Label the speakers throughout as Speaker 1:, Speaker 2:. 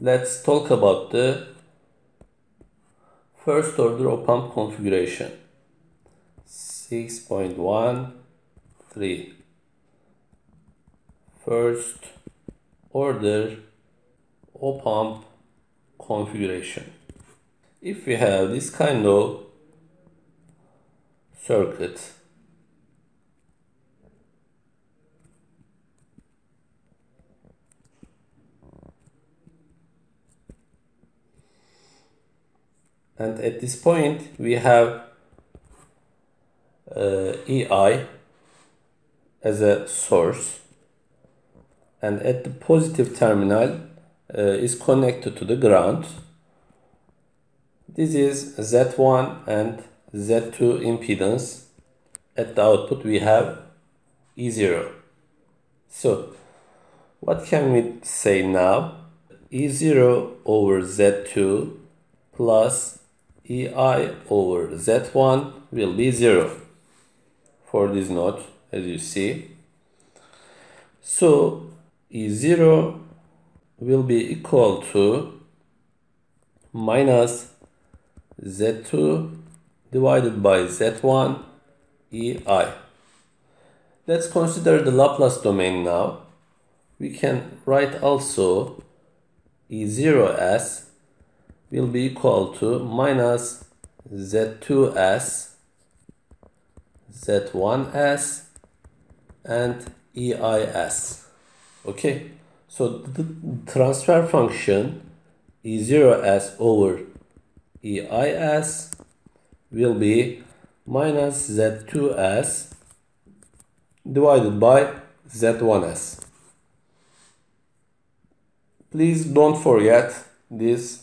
Speaker 1: let's talk about the first order op-amp configuration. 6.13 first order op-amp configuration. If we have this kind of circuit, and at this point we have EI as a source, and at the positive terminal is connected to the ground. This is Z1 and Z2 impedance. At the output we have E0. So what can we say now? E0 over Z2 plus EI over Z1 will be 0 for this node, as you see. So E0 will be equal to minus Z2 divided by Z1 EI. Let's consider the Laplace domain now. We can write also E0s will be equal to minus Z2s, Z1s, and EIs. Okay, so the transfer function E0s over EIs will be minus Z2s divided by Z1s. Please don't forget this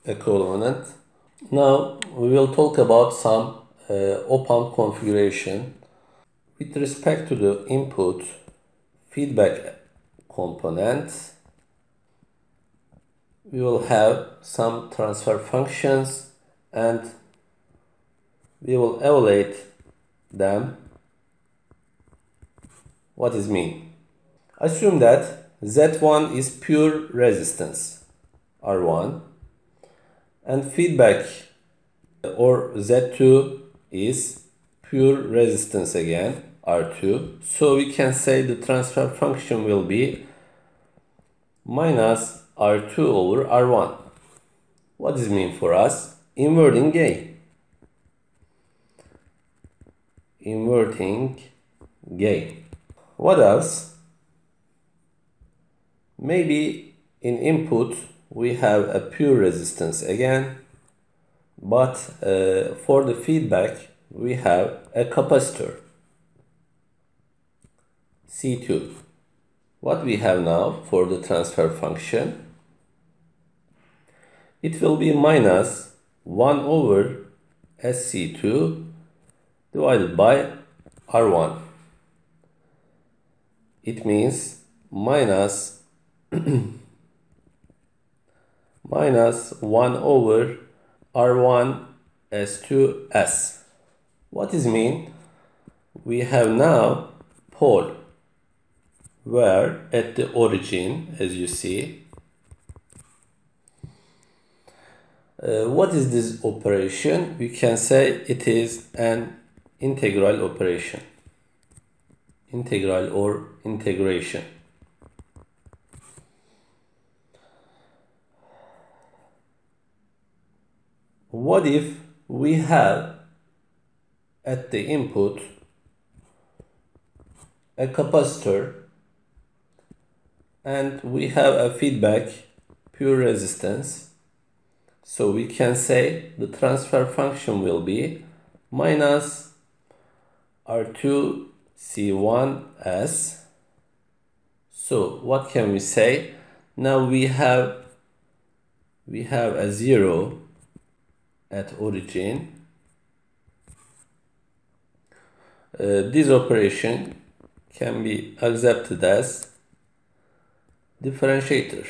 Speaker 1: equivalent. Now we will talk about some op-amp configuration. With respect to the input feedback component, we will have some transfer functions and we will evaluate them. What is mean? Assume that Z1 is pure resistance, R1, and feedback or Z2 is pure resistance again, R2. So we can say the transfer function will be minus R2 over R1. What does it mean for us? Inverting gain. Inverting gain. What else? Maybe in input we have a pure resistance again, but for the feedback we have a capacitor C2. What we have now for the transfer function? It will be minus 1 over SC2 divided by R1. It means minus 1 over R1 S2S. What does it mean? We have now pole where at the origin, as you see, what is this operation? We can say it is an integral operation. Integral or integration. What if we have at the input a capacitor and we have a feedback pure resistance? So we can say the transfer function will be minus R2 C1s. So what can we say? Now we have a 0 at origin. This operation can be accepted as differentiator.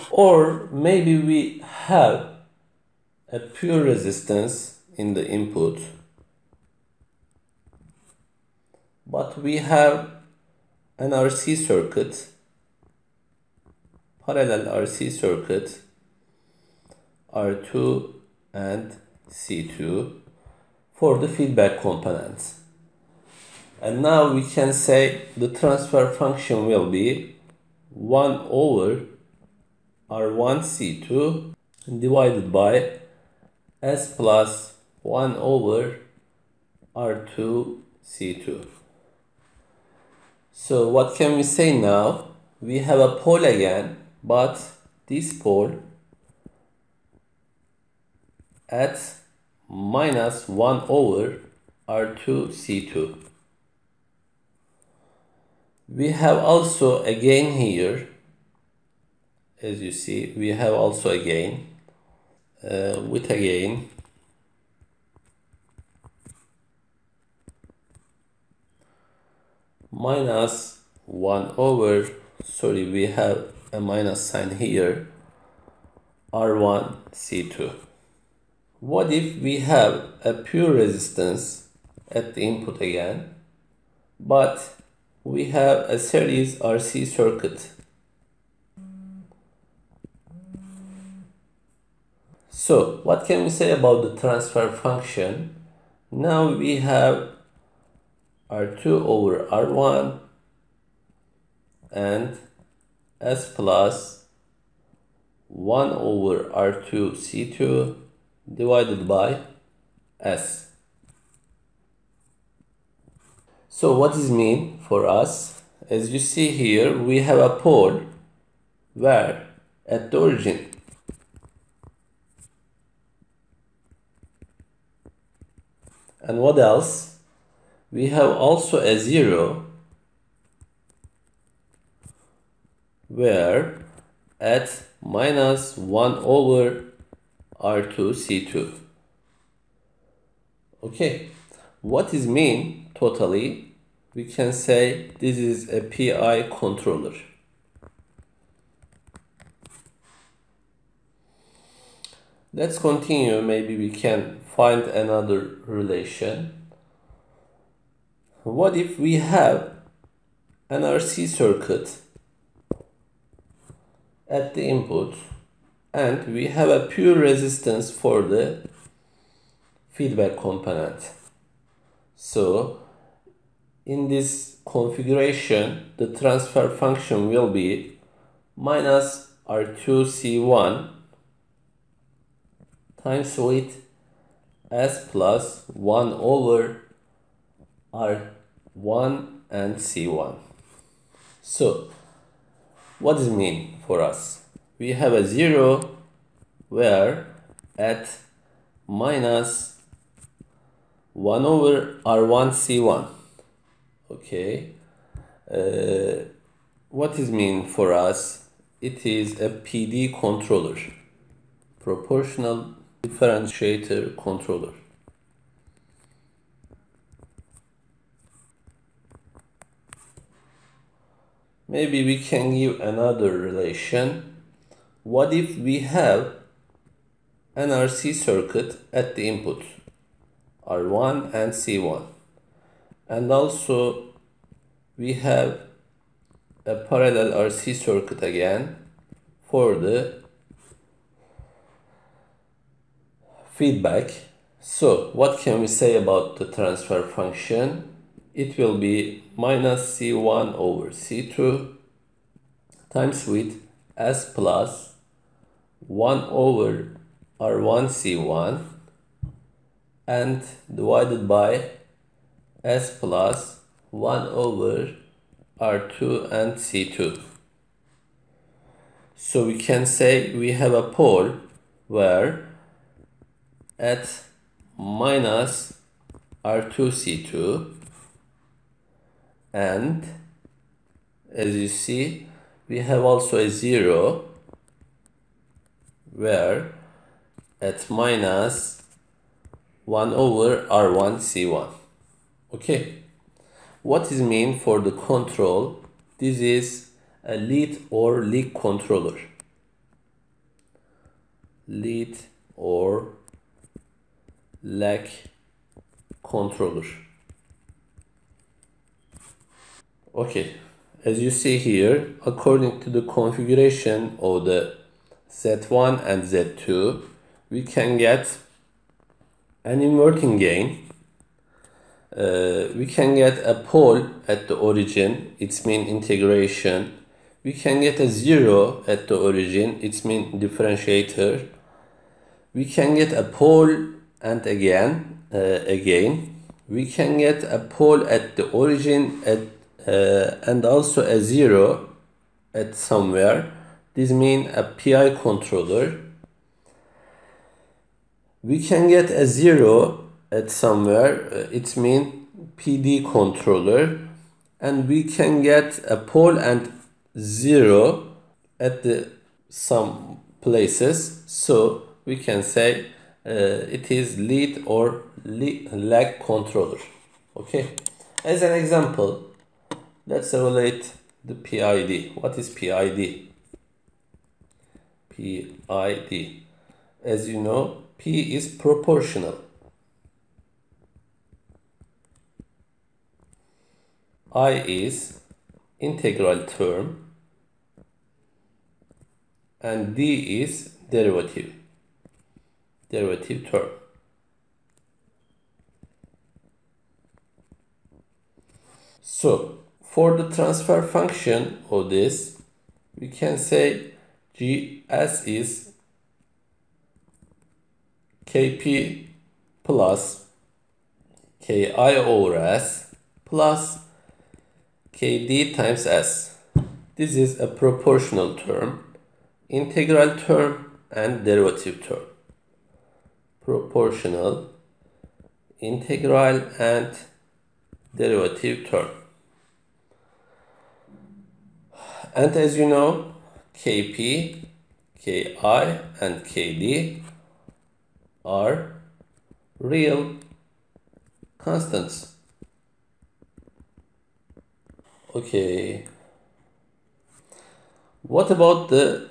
Speaker 1: Or maybe we have a pure resistance in the input, but we have an RC circuit parallel RC circuit R2 and C2 for the feedback components. And now we can say the transfer function will be 1 over R1 C2 divided by S plus 1 over R2 C2. So what can we say now? We have a pole again, but this pole at minus 1 over R2 C2. We have also a gain here. As you see, we have also a gain with a gain minus 1 over, sorry, we have a minus sign here, R1 C2. What if we have a pure resistance at the input again, but we have a series RC circuit? So what can we say about the transfer function? Now we have R2 over R1 and S plus 1 over R2 C2 divided by S. So what does it mean for us? As you see here, we have a pole where at the origin and what else? We have also a zero where at minus 1 over R2 C2. Okay, what is mean totally? We can say this is a PI controller. Let's continue, maybe we can find another relation. What if we have an RC circuit at the input and we have a pure resistance for the feedback component? So in this configuration, the transfer function will be minus R2C1 times with S plus 1 over R1 and C1. So what does it mean for us? We have a zero where at minus 1 over R1 C1. Okay. What does it mean for us? It is a PD controller, proportional differentiator controller. Maybe we can give another relation. What if we have an RC circuit at the input, R1 and C1, and also we have a parallel RC circuit again for the feedback. So what can we say about the transfer function? It will be minus C1 over C2 times with S plus 1 over R1 C1 and divided by S plus 1 over R2 and C2. So we can say we have a pole where at minus R2 C2 and as you see we have also a zero where at minus 1 over R1 C1. Okay, what is mean for the control? This is a lead or lag controller. Lead or lag controller. Okay, as you see here, according to the configuration of the Z1 and Z2, we can get an inverting gain. We can get a pole at the origin, its mean integration. We can get a zero at the origin, its mean differentiator. We can get a pole and again. We can get a pole at the origin and also a zero at somewhere. This means a PI controller. We can get a zero at somewhere, it means PD controller, and we can get a pole and zero at some places, so we can say it is lead or lag controller. Okay, as an example, let's relate the PID. What is PID? PID, as you know, P is proportional. I is integral term and D is derivative term. So for the transfer function of this, we can say GS is Kp plus Ki over S plus Kd times S. This is a proportional term, integral term and derivative term. Proportional, integral and derivative term. And as you know, Kp, Ki and Kd are real constants. Okay. What about the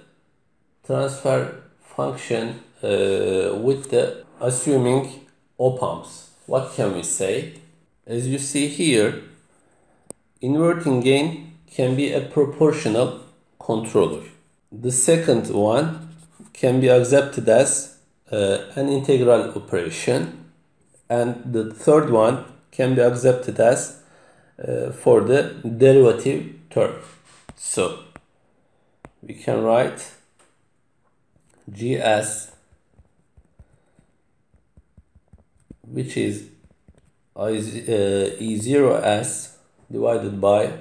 Speaker 1: transfer function with the assuming op-amps? What can we say? As you see here, inverting gain can be a proportional controller. The second one can be accepted as an integral operation, and the third one can be accepted as for the derivative term. So we can write GS, which is E0S divided by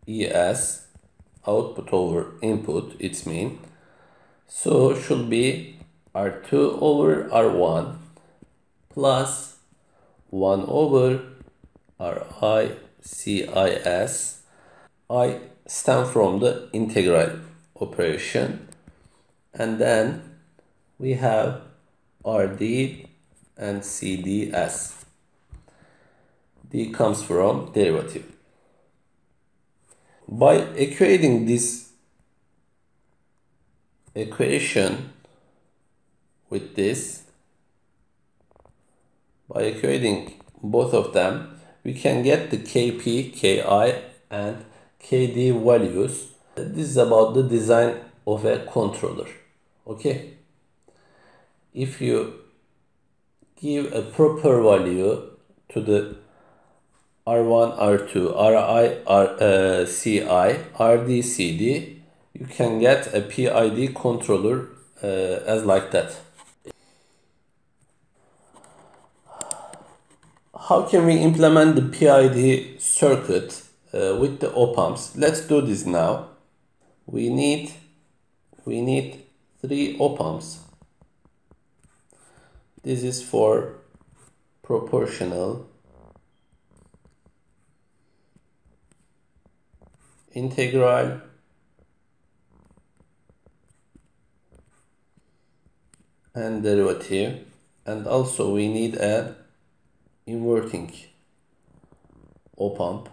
Speaker 1: ES, output over input, it's mean. So should be R2 over R1 plus 1 over Ri CIS. I stem from the integral operation, and then we have RD and CDS. D comes from derivative. By equating this equation with this, by equating both of them, we can get the Kp, Ki and Kd values. This is about the design of a controller. Okay, if you give a proper value to the R1, R2, Ri, Ci, Rd, Cd, you can get a PID controller as like that. How can we implement the PID circuit with the op-amps? Let's do this now. We need 3 op-amps. This is for proportional, integral, and derivative, and also we need a inverting op-amp.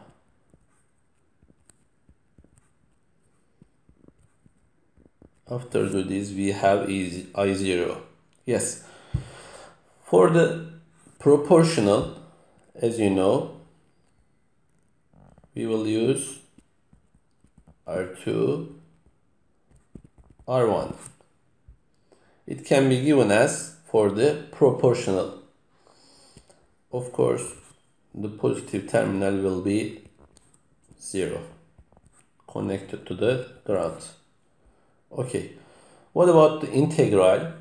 Speaker 1: After do this, we have I0. Yes, for the proportional, as you know, we will use R2, R1. It can be given as for the proportional. Of course, the positive terminal will be 0, connected to the ground. Okay, what about the integral?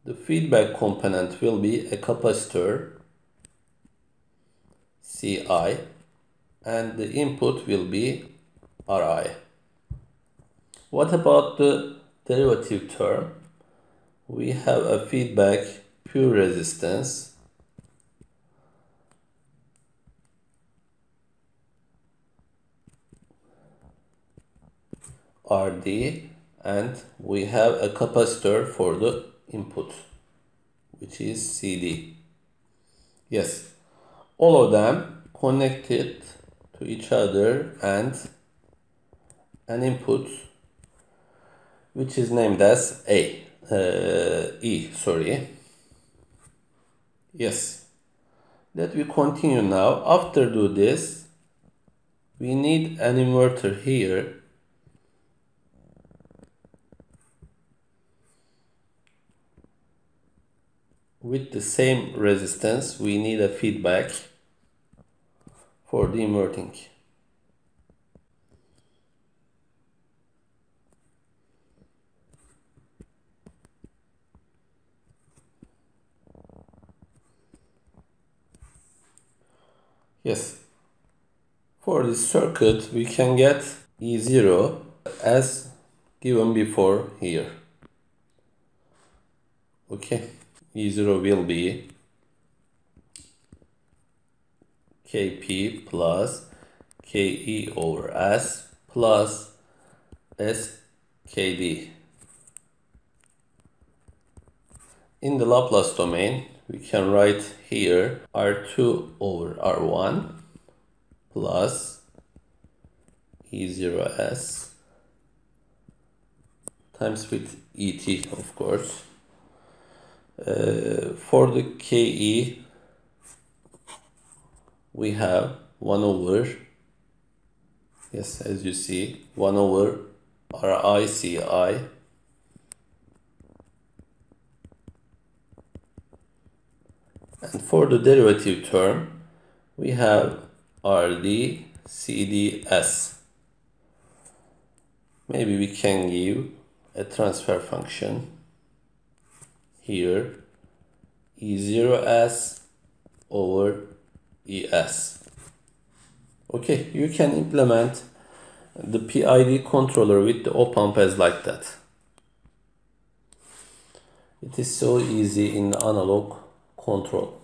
Speaker 1: The feedback component will be a capacitor Ci, and the input will be Ri. What about the derivative term? We have a feedback pure resistance Rd, and we have a capacitor for the input, which is Cd. Yes, all of them connected to each other, and an input which is named as E. Yes, let me continue now. After do this, we need an inverter here. With the same resistance, we need a feedback for the inverting. Yes, for this circuit we can get E0 as given before here. Okay, E0 will be Kp plus Ke over S plus Skd. In the Laplace domain, we can write here R2 over R1 plus E0S times with ET, of course. For the Ke, we have 1 over, yes, as you see, 1 over RICI and for the derivative term, we have RD CDS. Maybe we can give a transfer function here, E0S over ES. Okay, you can implement the PID controller with the op-amp as like that. It is so easy in analog control.